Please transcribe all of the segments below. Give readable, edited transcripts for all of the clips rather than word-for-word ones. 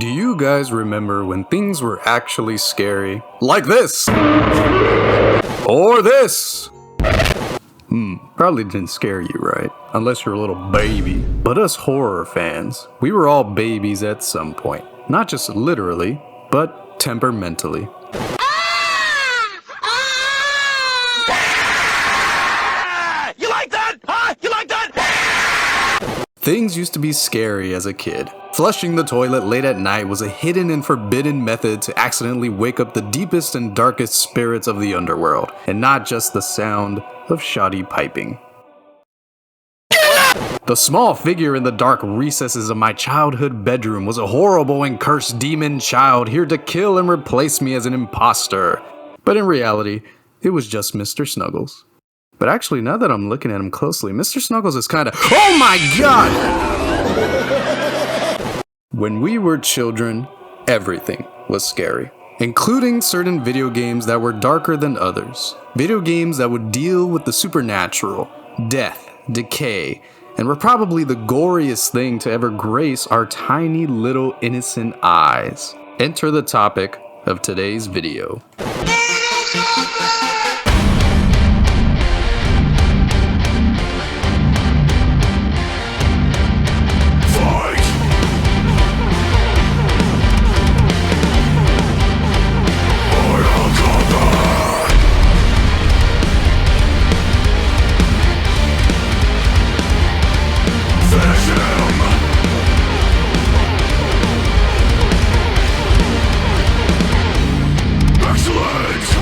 Do you guys remember when things were actually scary? Like this! Or this! Probably didn't scare you, right? Unless you're a little baby. But us horror fans, we were all babies at some point. Not just literally, but temperamentally. You like that? Huh? You like that? Things used to be scary as a kid. Flushing the toilet late at night was a hidden and forbidden method to accidentally wake up the deepest and darkest spirits of the underworld, and not just the sound of shoddy piping. The small figure in the dark recesses of my childhood bedroom was a horrible and cursed demon child here to kill and replace me as an imposter. But in reality, it was just Mr. Snuggles. But actually, now that I'm looking at him closely, Mr. Snuggles is kinda— oh my god! When we were children, everything was scary, including certain video games that were darker than others. Video games that would deal with the supernatural, death, decay, and were probably the goriest thing to ever grace our tiny little innocent eyes. Enter the topic of today's video.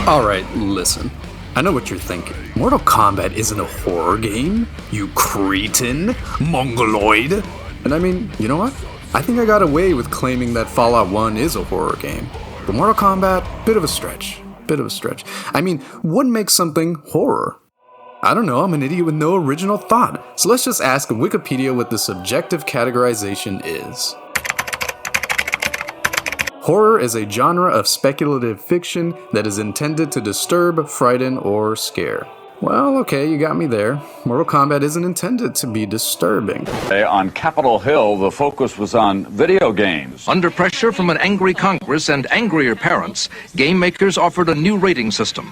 Alright, listen. I know what you're thinking. Mortal Kombat isn't a horror game, you cretin, mongoloid. And I mean, you know what? I think I got away with claiming that Fallout 1 is a horror game. But Mortal Kombat, bit of a stretch. I mean, what makes something horror? I don't know, I'm an idiot with no original thought. So let's just ask Wikipedia what the subjective categorization is. Horror is a genre of speculative fiction that is intended to disturb, frighten, or scare. Well, okay, you got me there. Mortal Kombat isn't intended to be disturbing. On Capitol Hill, the focus was on video games. Under pressure from an angry Congress and angrier parents, game makers offered a new rating system.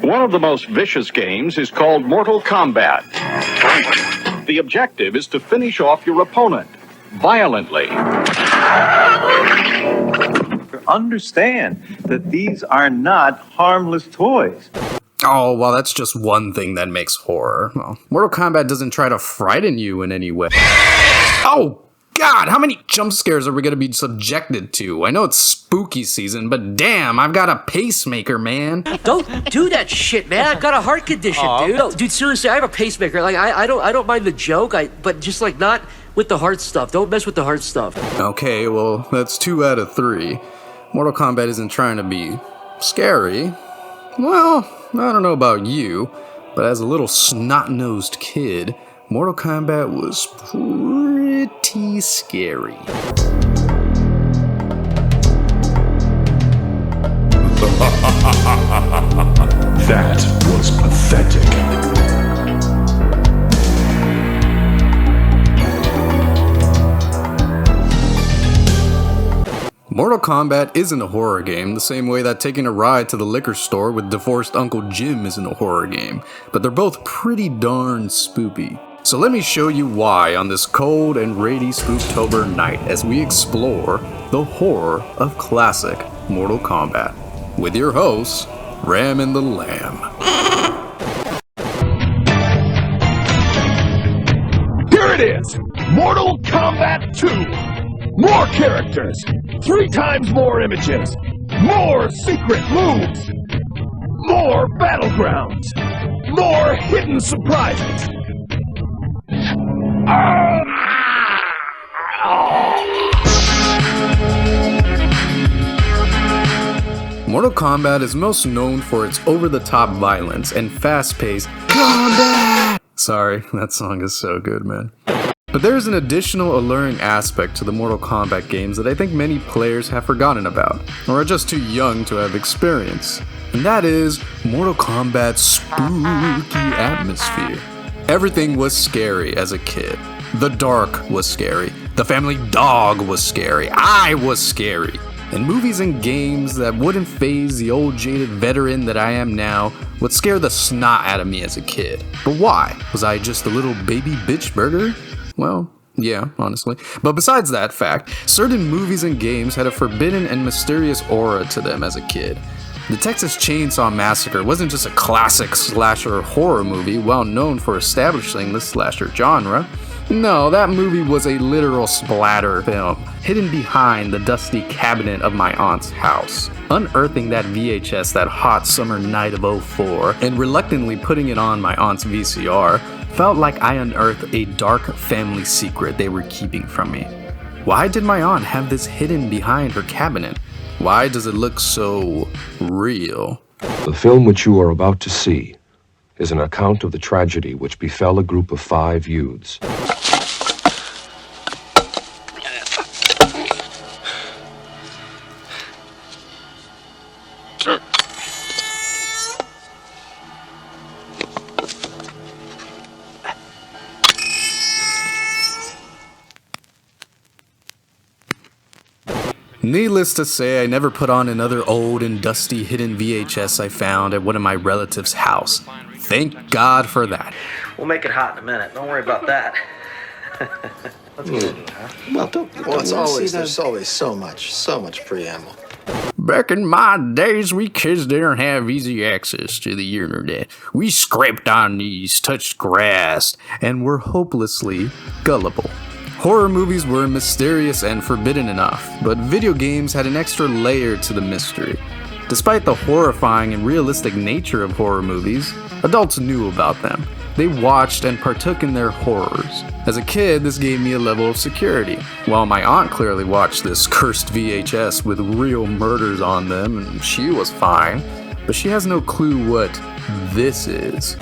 One of the most vicious games is called Mortal Kombat. The objective is to finish off your opponent violently. Understand that these are not harmless toys. Oh, well, that's just one thing that makes horror. Well, Mortal Kombat doesn't try to frighten you in any way. Oh, God, how many jump scares are we going to be subjected to? I know it's spooky season, but damn, I've got a pacemaker, man. Don't do that shit, man. I've got a heart condition, dude. No, dude, seriously, I have a pacemaker. Like, I don't mind the joke, but just like not with the heart stuff. Don't mess with the heart stuff. Okay, well, that's 2 out of 3. Mortal Kombat isn't trying to be scary. Well, I don't know about you, but as a little snot-nosed kid, Mortal Kombat was pretty scary. That was pathetic. Mortal Kombat isn't a horror game the same way that taking a ride to the liquor store with divorced Uncle Jim isn't a horror game, but they're both pretty darn spoopy. So let me show you why on this cold and rainy Spooktober night as we explore the horror of classic Mortal Kombat with your hosts, Ram and the Lamb. Here it is! Mortal Kombat 2! More characters! 3 times more images! More secret moves! More battlegrounds! More hidden surprises! Mortal Kombat is most known for its over-the-top violence and fast-paced combat! Sorry, that song is so good, man. But there's an additional alluring aspect to the Mortal Kombat games that I think many players have forgotten about, or are just too young to have experienced. And that is Mortal Kombat's spooky atmosphere. Everything was scary as a kid. The dark was scary. The family dog was scary. I was scary. And movies and games that wouldn't faze the old jaded veteran that I am now would scare the snot out of me as a kid. But why? Was I just a little baby bitch burger? Well, yeah, honestly. But besides that fact, certain movies and games had a forbidden and mysterious aura to them as a kid. The Texas Chainsaw Massacre wasn't just a classic slasher horror movie well known for establishing the slasher genre. No, that movie was a literal splatter film, hidden behind the dusty cabinet of my aunt's house. Unearthing that VHS that hot summer night of '04 and reluctantly putting it on my aunt's VCR felt like I unearthed a dark family secret they were keeping from me. Why did my aunt have this hidden behind her cabinet? Why does it look so real? The film which you are about to see is an account of the tragedy which befell a group of 5 youths. Needless to say, I never put on another old and dusty hidden VHS I found at one of my relatives' house. Thank God for that. We'll make it hot in a minute. Don't worry about that. Let's get into it, huh? Well, there's always so much preamble. Back in my days, we kids didn't have easy access to the internet. We scraped on knees, touched grass, and were hopelessly gullible. Horror movies were mysterious and forbidden enough, but video games had an extra layer to the mystery. Despite the horrifying and realistic nature of horror movies, adults knew about them. They watched and partook in their horrors. As a kid, this gave me a level of security. While my aunt clearly watched this cursed VHS with real murders on them, and she was fine, but she has no clue what this is.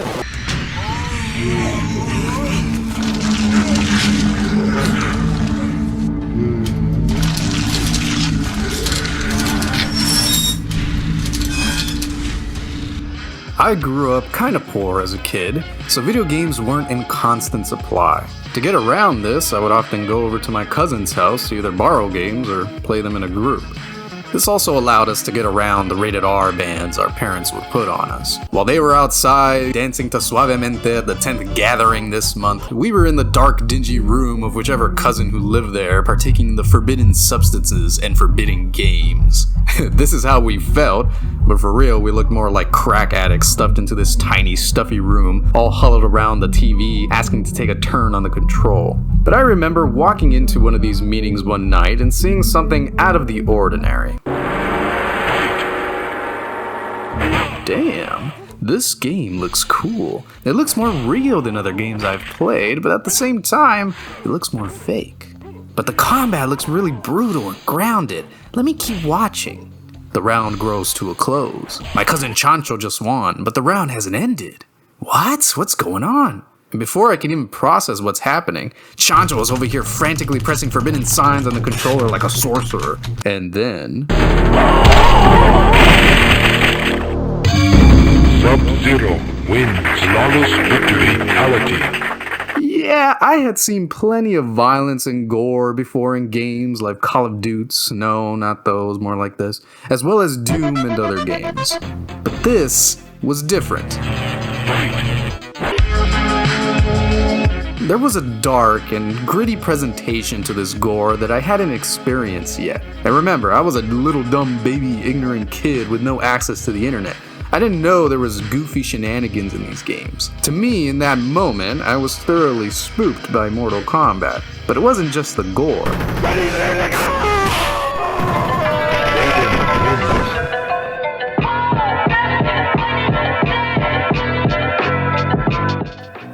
I grew up kinda poor as a kid, so video games weren't in constant supply. To get around this, I would often go over to my cousin's house to either borrow games or play them in a group. This also allowed us to get around the rated R bans our parents would put on us. While they were outside dancing to Suavemente at the 10th gathering this month, we were in the dark, dingy room of whichever cousin who lived there, partaking in the forbidden substances and forbidden games. This is how we felt, but for real, we looked more like crack addicts stuffed into this tiny, stuffy room, all huddled around the TV, asking to take a turn on the control. But I remember walking into one of these meetings one night and seeing something out of the ordinary. Damn, this game looks cool. It looks more real than other games I've played, but at the same time, it looks more fake. But the combat looks really brutal and grounded. Let me keep watching. The round grows to a close. My cousin Chancho just won, but the round hasn't ended. What? What's going on? And before I can even process what's happening, Chancho was over here frantically pressing forbidden signs on the controller like a sorcerer. And then... Sub-Zero wins flawless victory. Yeah, I had seen plenty of violence and gore before in games like Call of Duty, no, not those, more like this, as well as Doom and other games. But this was different. There was a dark and gritty presentation to this gore that I hadn't experienced yet. And remember, I was a little dumb baby ignorant kid with no access to the internet. I didn't know there was goofy shenanigans in these games. To me, in that moment, I was thoroughly spooked by Mortal Kombat. But it wasn't just the gore.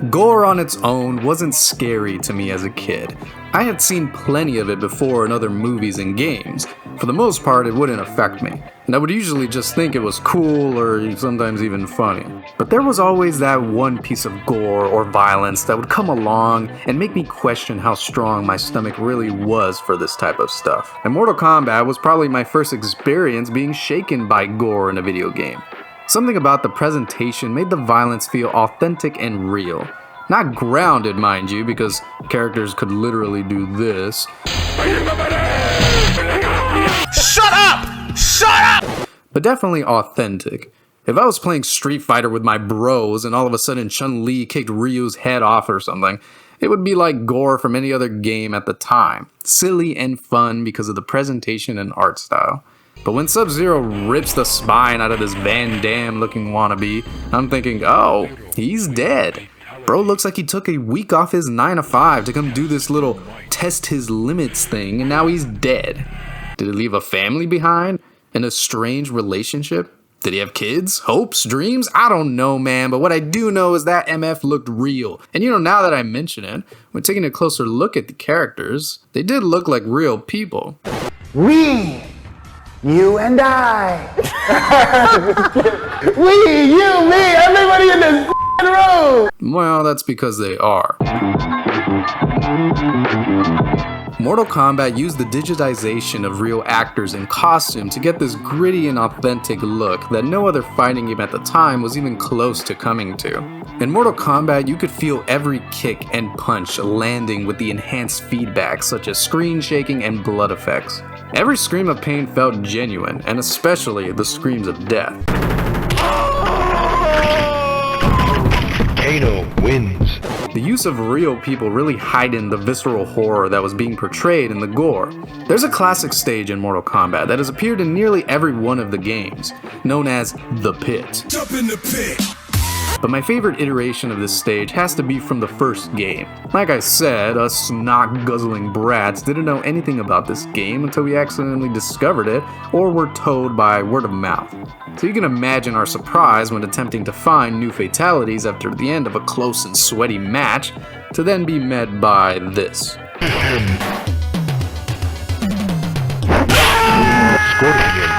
Gore on its own wasn't scary to me as a kid. I had seen plenty of it before in other movies and games. For the most part, it wouldn't affect me, and I would usually just think it was cool or sometimes even funny. But there was always that one piece of gore or violence that would come along and make me question how strong my stomach really was for this type of stuff. And Mortal Kombat was probably my first experience being shaken by gore in a video game. Something about the presentation made the violence feel authentic and real. Not grounded, mind you, because characters could literally do this. Shut up! Shut up! But definitely authentic. If I was playing Street Fighter with my bros and all of a sudden Chun-Li kicked Ryu's head off or something, it would be like gore from any other game at the time. Silly and fun because of the presentation and art style. But when Sub-Zero rips the spine out of this Van Damme looking wannabe, I'm thinking, oh, he's dead. Bro looks like he took a week off his 9 to 5 to come do this little test his limits thing, and now he's dead. Did he leave a family behind? In a strange relationship? Did he have kids? Hopes? Dreams? I don't know, man, but what I do know is that MF looked real. And you know, now that I mention it, when taking a closer look at the characters, they did look like real people. We, you and I. We, you, me, everybody in this room. Well, that's because they are. Mortal Kombat used the digitization of real actors in costume to get this gritty and authentic look that no other fighting game at the time was even close to coming to. In Mortal Kombat, you could feel every kick and punch landing with the enhanced feedback such as screen shaking and blood effects. Every scream of pain felt genuine, and especially the screams of death. Kano wins. The use of real people really heightened the visceral horror that was being portrayed in the gore. There's a classic stage in Mortal Kombat that has appeared in nearly every one of the games, known as the Pit. Jump in the pit! But my favorite iteration of this stage has to be from the first game. Like I said, us snot-guzzling brats didn't know anything about this game until we accidentally discovered it or were told by word of mouth. So you can imagine our surprise when attempting to find new fatalities after the end of a close and sweaty match, to then be met by this. Scorpion.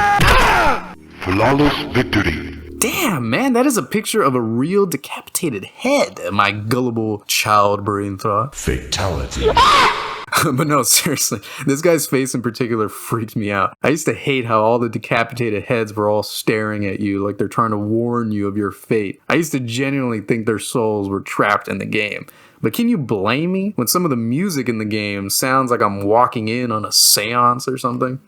Flawless victory. Damn, man, that is a picture of a real decapitated head, my gullible child brain thought. Fatality. But no, seriously, this guy's face in particular freaked me out. I used to hate how all the decapitated heads were all staring at you like they're trying to warn you of your fate. I used to genuinely think their souls were trapped in the game. But can you blame me when some of the music in the game sounds like I'm walking in on a seance or something?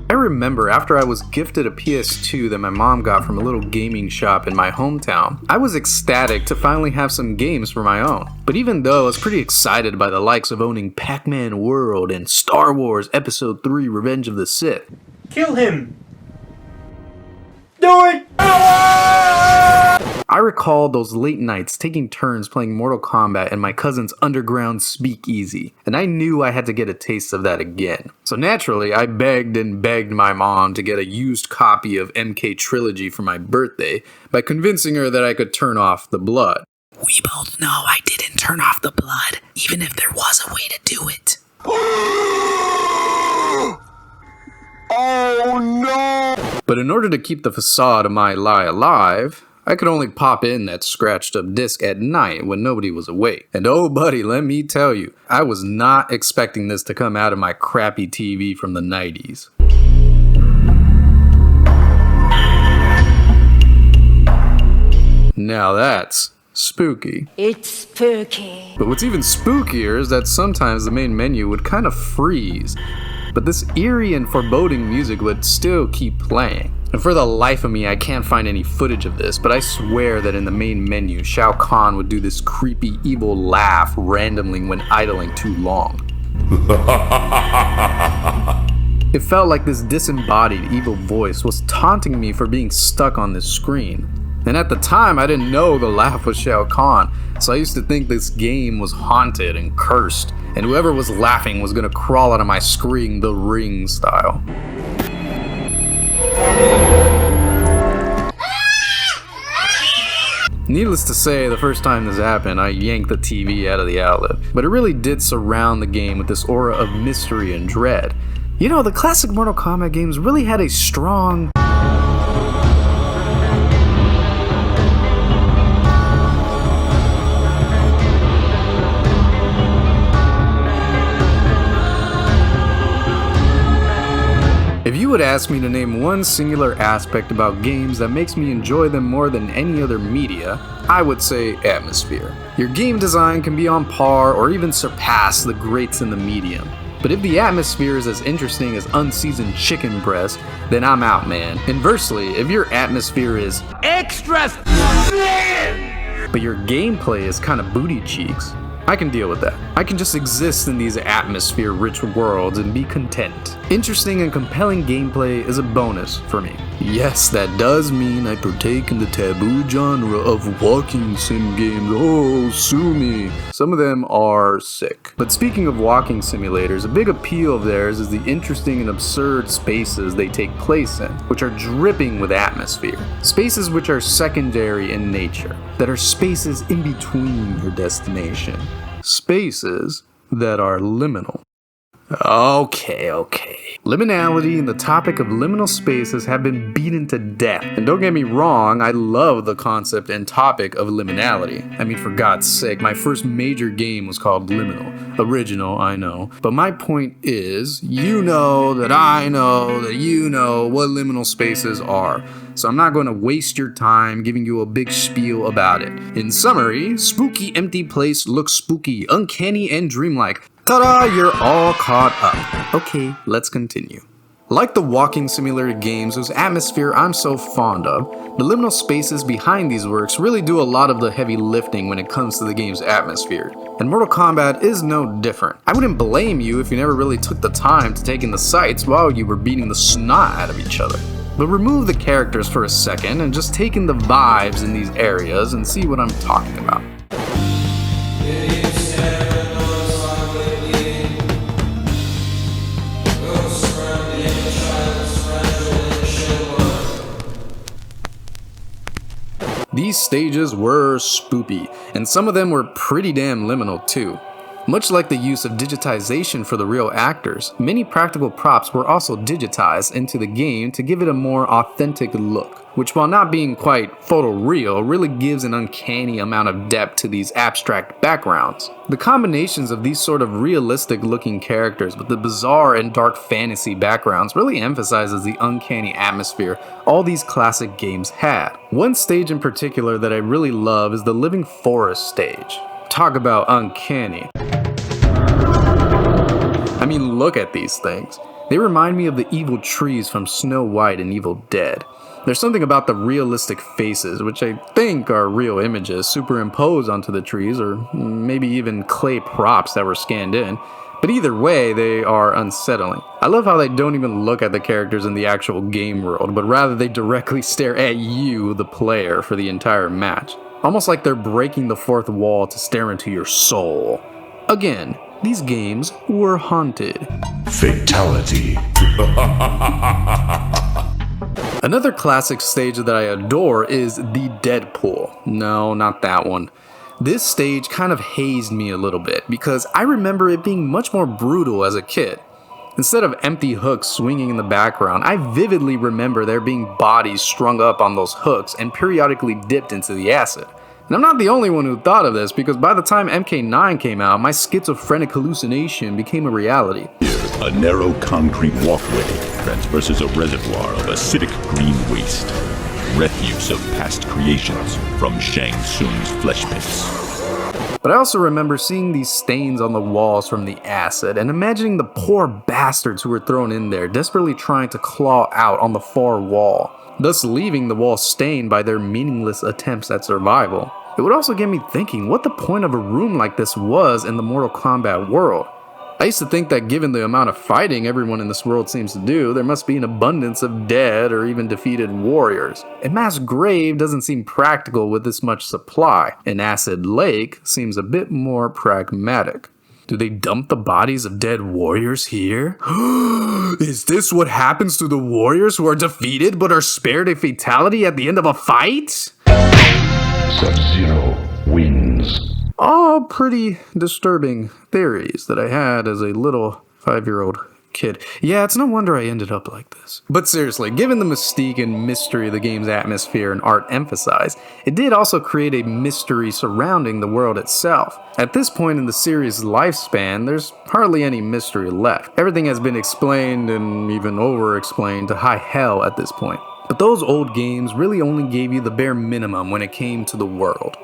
I remember after I was gifted a PS2 that my mom got from a little gaming shop in my hometown, I was ecstatic to finally have some games for my own. But even though I was pretty excited by the likes of owning Pac-Man World and Star Wars Episode 3 Revenge of the Sith. Kill him. Do it. I recall those late nights taking turns playing Mortal Kombat in my cousin's underground speakeasy, and I knew I had to get a taste of that again. So naturally, I begged and begged my mom to get a used copy of MK Trilogy for my birthday by convincing her that I could turn off the blood. We both know I didn't turn off the blood, even if there was a way to do it. Oh no! But in order to keep the facade of my lie alive, I could only pop in that scratched up disc at night when nobody was awake. And oh buddy, let me tell you, I was not expecting this to come out of my crappy TV from the 90s. Now that's spooky. It's spooky. But what's even spookier is that sometimes the main menu would kind of freeze, but this eerie and foreboding music would still keep playing. And for the life of me, I can't find any footage of this, but I swear that in the main menu, Shao Kahn would do this creepy, evil laugh randomly when idling too long. It felt like this disembodied evil voice was taunting me for being stuck on this screen. And at the time, I didn't know the laugh was Shao Kahn, so I used to think this game was haunted and cursed, and whoever was laughing was gonna crawl out of my screen the Ring style. Needless to say, the first time this happened, I yanked the TV out of the outlet, but it really did surround the game with this aura of mystery and dread. You know, the classic Mortal Kombat games really had a strong... If you you would ask me to name one singular aspect about games that makes me enjoy them more than any other media, I would say atmosphere. Your game design can be on par or even surpass the greats in the medium. But if the atmosphere is as interesting as unseasoned chicken breast, then I'm out, man. Inversely, if your atmosphere is extra but your gameplay is kinda booty cheeks, I can deal with that. I can just exist in these atmosphere-rich worlds and be content. Interesting and compelling gameplay is a bonus for me. Yes, that does mean I partake in the taboo genre of walking sim games. Oh, sue me. Some of them are sick. But speaking of walking simulators, a big appeal of theirs is the interesting and absurd spaces they take place in, which are dripping with atmosphere. Spaces which are secondary in nature, that are spaces in between your destination. Spaces that are liminal. Okay. Liminality and the topic of liminal spaces have been beaten to death. And don't get me wrong, I love the concept and topic of liminality. I mean, for God's sake, my first major game was called Liminal. Original, I know. But my point is, you know that I know that you know what liminal spaces are. So I'm not going to waste your time giving you a big spiel about it. In summary, spooky empty place looks spooky, uncanny, and dreamlike. Ta-da! You're all caught up. Okay, let's continue. Like the walking simulator games whose atmosphere I'm so fond of, the liminal spaces behind these works really do a lot of the heavy lifting when it comes to the game's atmosphere. And Mortal Kombat is no different. I wouldn't blame you if you never really took the time to take in the sights while you were beating the snot out of each other. But remove the characters for a second and just take in the vibes in these areas and see what I'm talking about. These stages were spoopy, and some of them were pretty damn liminal too. Much like the use of digitization for the real actors, many practical props were also digitized into the game to give it a more authentic look, which while not being quite photoreal, really gives an uncanny amount of depth to these abstract backgrounds. The combinations of these sort of realistic looking characters with the bizarre and dark fantasy backgrounds really emphasizes the uncanny atmosphere all these classic games had. One stage in particular that I really love is the Living Forest stage. Talk about uncanny. I mean, look at these things. They remind me of the evil trees from Snow White and Evil Dead. There's something about the realistic faces, which I think are real images superimposed onto the trees, or maybe even clay props that were scanned in. But either way, they are unsettling. I love how they don't even look at the characters in the actual game world, but rather they directly stare at you, the player, for the entire match. Almost like they're breaking the fourth wall to stare into your soul. Again, these games were haunted. Fatality. Another classic stage that I adore is the Deadpool. No, not that one. This stage kind of hazed me a little bit because I remember it being much more brutal as a kid. Instead of empty hooks swinging in the background, I vividly remember there being bodies strung up on those hooks and periodically dipped into the acid. And I'm not the only one who thought of this, because by the time MK9 came out, my schizophrenic hallucination became a reality. A narrow concrete walkway transverses a reservoir of acidic green waste, refuse of past creations from Shang Tsung's flesh pits. But I also remember seeing these stains on the walls from the acid and imagining the poor bastards who were thrown in there, desperately trying to claw out on the far wall, thus leaving the wall stained by their meaningless attempts at survival. It would also get me thinking what the point of a room like this was in the Mortal Kombat world. I used to think that given the amount of fighting everyone in this world seems to do, there must be an abundance of dead or even defeated warriors. A mass grave doesn't seem practical with this much supply. An acid lake seems a bit more pragmatic. Do they dump the bodies of dead warriors here? Is this what happens to the warriors who are defeated but are spared a fatality at the end of a fight? Sub-Zero wins. All pretty disturbing theories that I had as a little 5-year-old kid. Yeah, it's no wonder I ended up like this. But seriously, given the mystique and mystery the game's atmosphere and art emphasize, it did also create a mystery surrounding the world itself. At this point in the series' lifespan, there's hardly any mystery left. Everything has been explained and even over-explained to high hell at this point. But those old games really only gave you the bare minimum when it came to the world.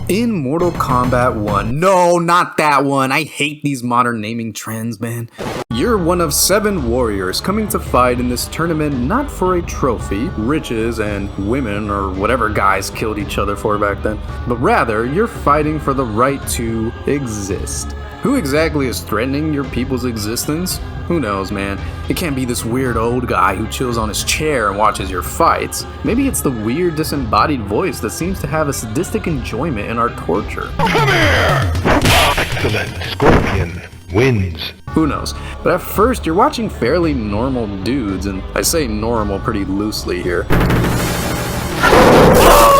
In Mortal Kombat 1, no, not that one, I hate these modern naming trends, man. You're one of 7 warriors coming to fight in this tournament not for a trophy, riches, and women, or whatever guys killed each other for back then, but rather you're fighting for the right to exist. Who exactly is threatening your people's existence? Who knows, man. It can't be this weird old guy who chills on his chair and watches your fights. Maybe it's the weird disembodied voice that seems to have a sadistic enjoyment in our torture. Come here! Excellent. Scorpion wins. Who knows? But at first, you're watching fairly normal dudes, and I say normal pretty loosely here,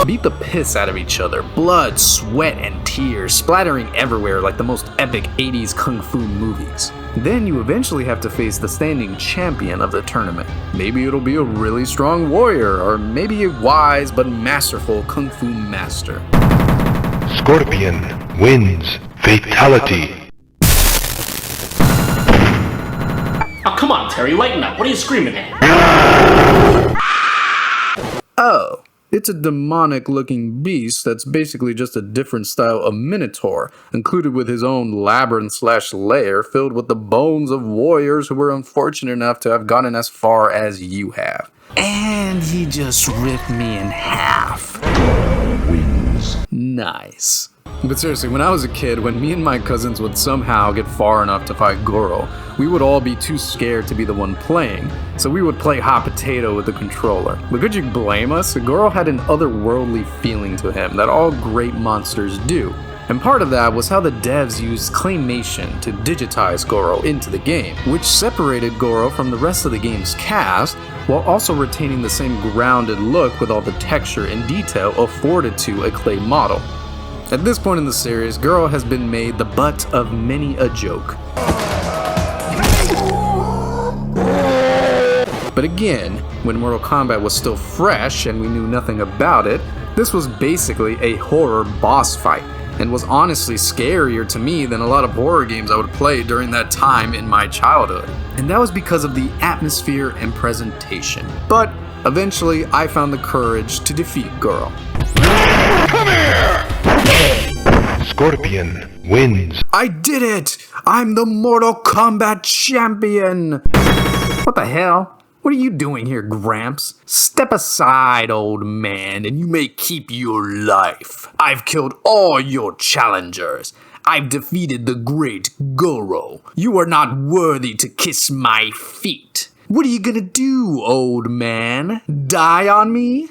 beat the piss out of each other, blood, sweat, and tears splattering everywhere like the most epic 80s kung fu movies. Then you eventually have to face the standing champion of the tournament. Maybe it'll be a really strong warrior, or maybe a wise but masterful kung fu master. Scorpion wins. Fatality. Oh, come on, Terry, lighten up. What are you screaming at? Oh. It's a demonic-looking beast that's basically just a different style of minotaur, included with his own labyrinth/lair filled with the bones of warriors who were unfortunate enough to have gotten as far as you have. And he just ripped me in half. Wins. Nice. But seriously, when I was a kid, when me and my cousins would somehow get far enough to fight Goro, we would all be too scared to be the one playing, so we would play hot potato with the controller. But could you blame us? Goro had an otherworldly feeling to him that all great monsters do. And part of that was how the devs used claymation to digitize Goro into the game, which separated Goro from the rest of the game's cast, while also retaining the same grounded look with all the texture and detail afforded to a clay model. At this point in the series, Goro has been made the butt of many a joke. But again, when Mortal Kombat was still fresh and we knew nothing about it, this was basically a horror boss fight, and was honestly scarier to me than a lot of horror games I would play during that time in my childhood. And that was because of the atmosphere and presentation. But eventually, I found the courage to defeat Goro. Come here! Scorpion wins. I did it! I'm the Mortal Kombat champion! What the hell? What are you doing here, Gramps? Step aside, old man, and you may keep your life. I've killed all your challengers. I've defeated the great Goro. You are not worthy to kiss my feet. What are you gonna do, old man? Die on me?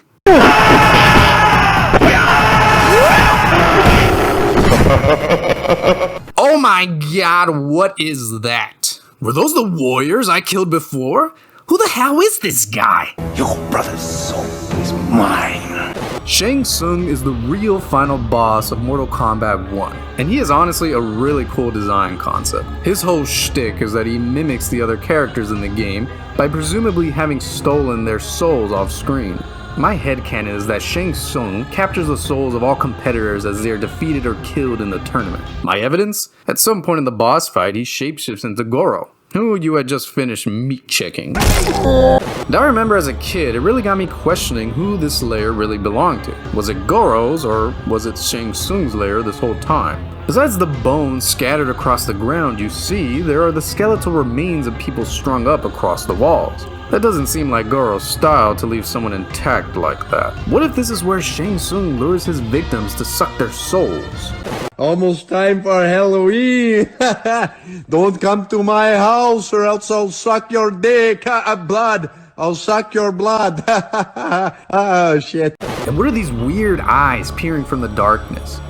Oh my god, what is that? Were those the warriors I killed before? Who the hell is this guy? Your brother's soul is mine. Shang Tsung is the real final boss of Mortal Kombat 1, and he is honestly a really cool design concept. His whole shtick is that he mimics the other characters in the game by presumably having stolen their souls off screen. My headcanon is that Shang Tsung captures the souls of all competitors as they are defeated or killed in the tournament. My evidence? At some point in the boss fight, he shapeshifts into Goro, who you had just finished meat checking. And I remember as a kid, it really got me questioning who this lair really belonged to. Was it Goro's, or was it Shang Tsung's lair this whole time? Besides the bones scattered across the ground you see, there are the skeletal remains of people strung up across the walls. That doesn't seem like Goro's style to leave someone intact like that. What if this is where Shang Tsung lures his victims to suck their souls? Almost time for Halloween. Don't come to my house or else I'll suck your dick. Blood. I'll suck your blood. Oh, shit. And what are these weird eyes peering from the darkness?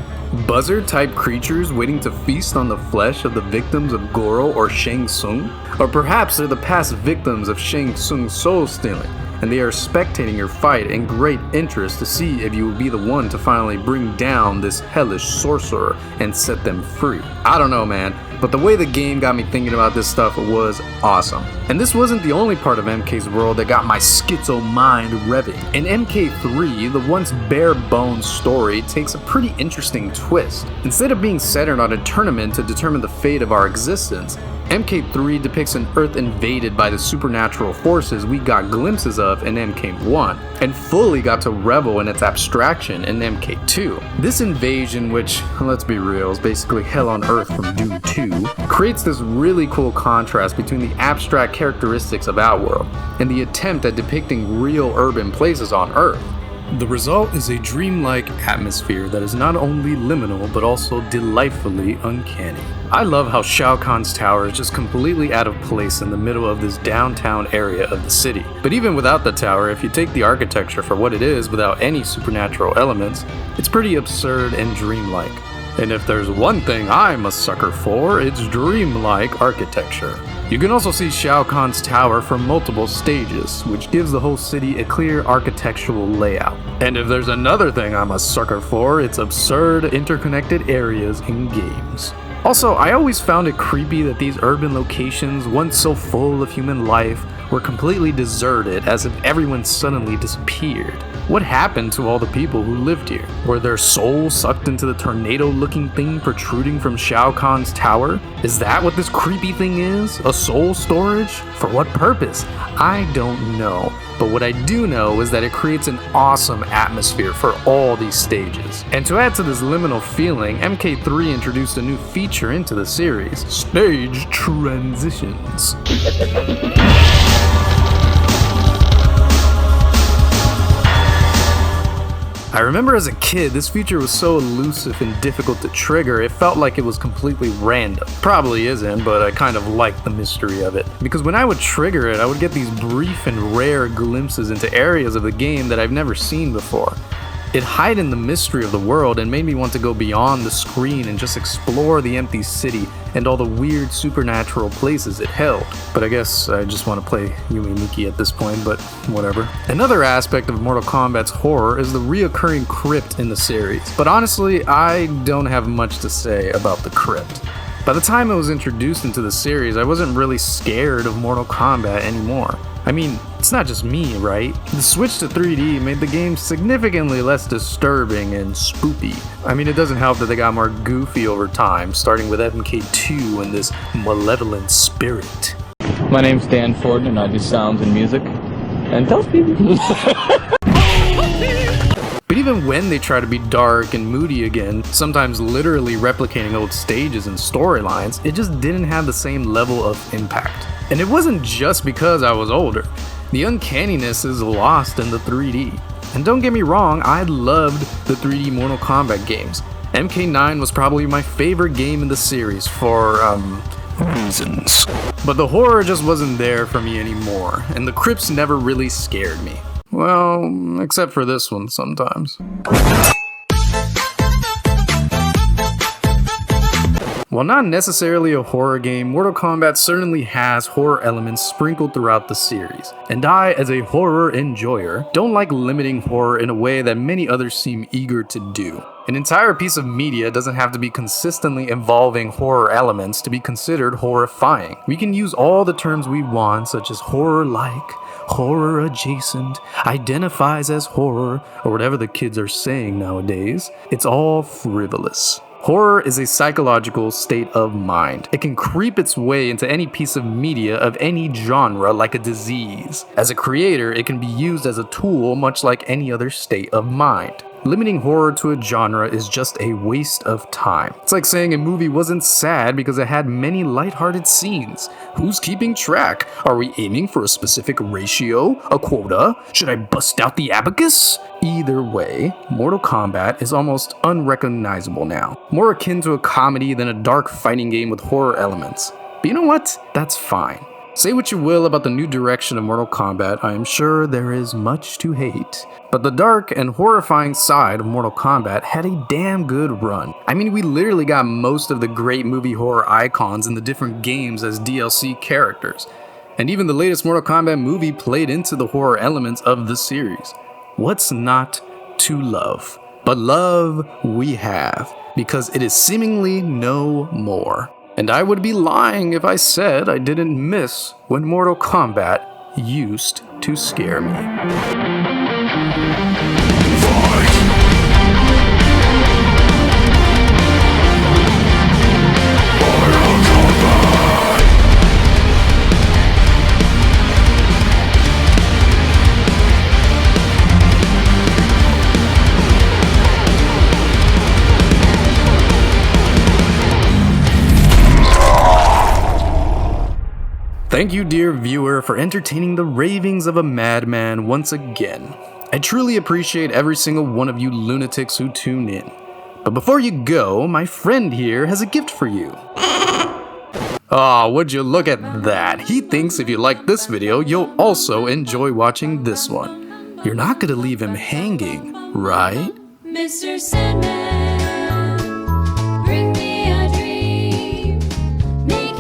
Buzzard-type creatures waiting to feast on the flesh of the victims of Goro or Shang Tsung? Or perhaps they're the past victims of Shang Tsung's soul stealing, and they are spectating your fight in great interest to see if you will be the one to finally bring down this hellish sorcerer and set them free. I don't know, man. but the way the game got me thinking about this stuff was awesome. And this wasn't the only part of MK's world that got my schizo mind revving. In MK3, the once bare bones story takes a pretty interesting twist. Instead of being centered on a tournament to determine the fate of our existence, MK3 depicts an Earth invaded by the supernatural forces we got glimpses of in MK1, and fully got to revel in its abstraction in MK2. This invasion, which, let's be real, is basically hell on Earth from Doom 2, creates this really cool contrast between the abstract characteristics of Outworld and the attempt at depicting real urban places on Earth. The result is a dreamlike atmosphere that is not only liminal but also delightfully uncanny. I love how Shao Kahn's tower is just completely out of place in the middle of this downtown area of the city. But even without the tower, if you take the architecture for what it is without any supernatural elements, it's pretty absurd and dreamlike. And if there's one thing I'm a sucker for, it's dreamlike architecture. You can also see Shao Kahn's tower from multiple stages, which gives the whole city a clear architectural layout. And if there's another thing I'm a sucker for, it's absurd interconnected areas in games. Also, I always found it creepy that these urban locations, once so full of human life, were completely deserted as if everyone suddenly disappeared. What happened to all the people who lived here? Were their souls sucked into the tornado-looking thing protruding from Shao Kahn's tower? Is that what this creepy thing is? A soul storage? For what purpose? I don't know. But what I do know is that it creates an awesome atmosphere for all these stages. And to add to this liminal feeling, MK3 introduced a new feature into the series: stage transitions. I remember as a kid, this feature was so elusive and difficult to trigger, it felt like it was completely random. Probably isn't, but I kind of liked the mystery of it. Because when I would trigger it, I would get these brief and rare glimpses into areas of the game that I've never seen before. It heightened the mystery of the world and made me want to go beyond the screen and just explore the empty city and all the weird supernatural places it held. But I guess I just want to play Yumi Miki at this point, but whatever. Another aspect of Mortal Kombat's horror is the reoccurring Krypt in the series. But honestly, I don't have much to say about the Krypt. By the time it was introduced into the series, I wasn't really scared of Mortal Kombat anymore. I mean, it's not just me, right? The switch to 3D made the game significantly less disturbing and spoopy. I mean, it doesn't help that they got more goofy over time, starting with MK2 and this malevolent spirit. My name's Dan Ford and I do sounds and music. And tell people. But even when they try to be dark and moody again, sometimes literally replicating old stages and storylines, it just didn't have the same level of impact. And it wasn't just because I was older. The uncanniness is lost in the 3D. And don't get me wrong, I loved the 3D Mortal Kombat games. MK9 was probably my favorite game in the series for, reasons. But the horror just wasn't there for me anymore, and the Krypts never really scared me. Well, except for this one sometimes. While not necessarily a horror game, Mortal Kombat certainly has horror elements sprinkled throughout the series. And I, as a horror enjoyer, don't like limiting horror in a way that many others seem eager to do. An entire piece of media doesn't have to be consistently involving horror elements to be considered horrifying. We can use all the terms we want, such as horror-like, horror adjacent, identifies as horror, or whatever the kids are saying nowadays. It's all frivolous. Horror is a psychological state of mind. It can creep its way into any piece of media of any genre like a disease. As a creator, it can be used as a tool much like any other state of mind. Limiting horror to a genre is just a waste of time. It's like saying a movie wasn't sad because it had many lighthearted scenes. Who's keeping track? Are we aiming for a specific ratio? A quota? Should I bust out the abacus? Either way, Mortal Kombat is almost unrecognizable now. More akin to a comedy than a dark fighting game with horror elements. But you know what? That's fine. Say what you will about the new direction of Mortal Kombat, I am sure there is much to hate. But the dark and horrifying side of Mortal Kombat had a damn good run. I mean, we literally got most of the great movie horror icons in the different games as DLC characters. And even the latest Mortal Kombat movie played into the horror elements of the series. What's not to love? But love we have, because it is seemingly no more. And I would be lying if I said I didn't miss when Mortal Kombat used to scare me. Thank you, dear viewer, for entertaining the ravings of a madman once again. I truly appreciate every single one of you lunatics who tune in. But before you go, my friend here has a gift for you. Aw, would you look at that? He thinks if you like this video, you'll also enjoy watching this one. You're not gonna leave him hanging, right? Mr. Sandman.